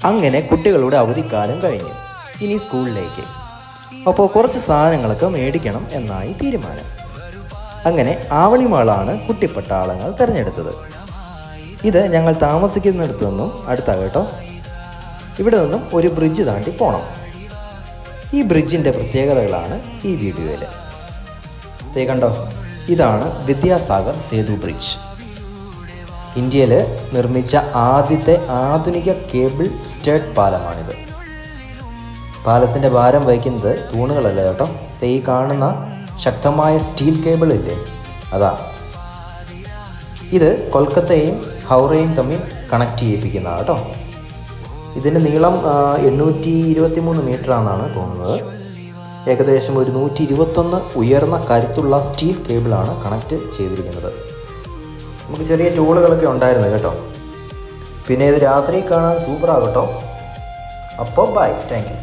അങ്ങനെ കുട്ടികളുടെ അവധിക്കാലം കഴിഞ്ഞു. ഇനി സ്കൂളിലേക്ക്. അപ്പോൾ കുറച്ച് സാധനങ്ങളൊക്കെ മേടിക്കണം എന്നായി തീരുമാനം. അങ്ങനെ ആവണി മാളാണ് കുട്ടിപ്പട്ടാളങ്ങൾ തിരഞ്ഞെടുത്തത്. ഇത് ഞങ്ങൾ താമസിക്കുന്നിടത്തു നിന്നും അടുത്താണ് കേട്ടോ. ഇവിടെ നിന്നും ഒരു ബ്രിഡ്ജ് താണ്ടി പോകണം. ഈ ബ്രിഡ്ജിൻ്റെ പ്രത്യേകതകളാണ് ഈ വീഡിയോയിൽ. കണ്ടോ, ഇതാണ് വിദ്യാസാഗർ സേതു ബ്രിഡ്ജ്. ഇന്ത്യയിൽ നിർമ്മിച്ച ആദ്യത്തെ ആധുനിക കേബിൾ സ്റ്റേഡ് പാലമാണിത്. പാലത്തിൻ്റെ ഭാരം വഹിക്കുന്നത് തൂണുകളല്ല കേട്ടോ. ഈ കാണുന്ന ശക്തമായ സ്റ്റീൽ കേബിൾ ഇല്ലേ, അതാ. ഇത് കൊൽക്കത്തയും ഹൗറയും തമ്മിൽ കണക്ട് ചെയ്യിപ്പിക്കുന്നതാണ് കേട്ടോ. ഇതിൻ്റെ നീളം 823 മീറ്റർ ആണെന്നാണ് തോന്നുന്നത്. ഏകദേശം ഒരു 121 ഉയർന്ന കരുത്തുള്ള സ്റ്റീൽ കേബിളാണ് കണക്ട് ചെയ്തിരിക്കുന്നത്. നമുക്ക് ചെറിയ ടൂളുകളൊക്കെ ഉണ്ടായിരുന്നു കേട്ടോ. പിന്നെ ഇത് രാത്രി കാണാൻ സൂപ്പറാകട്ടോ. അപ്പോൾ ബൈ, താങ്ക് യു.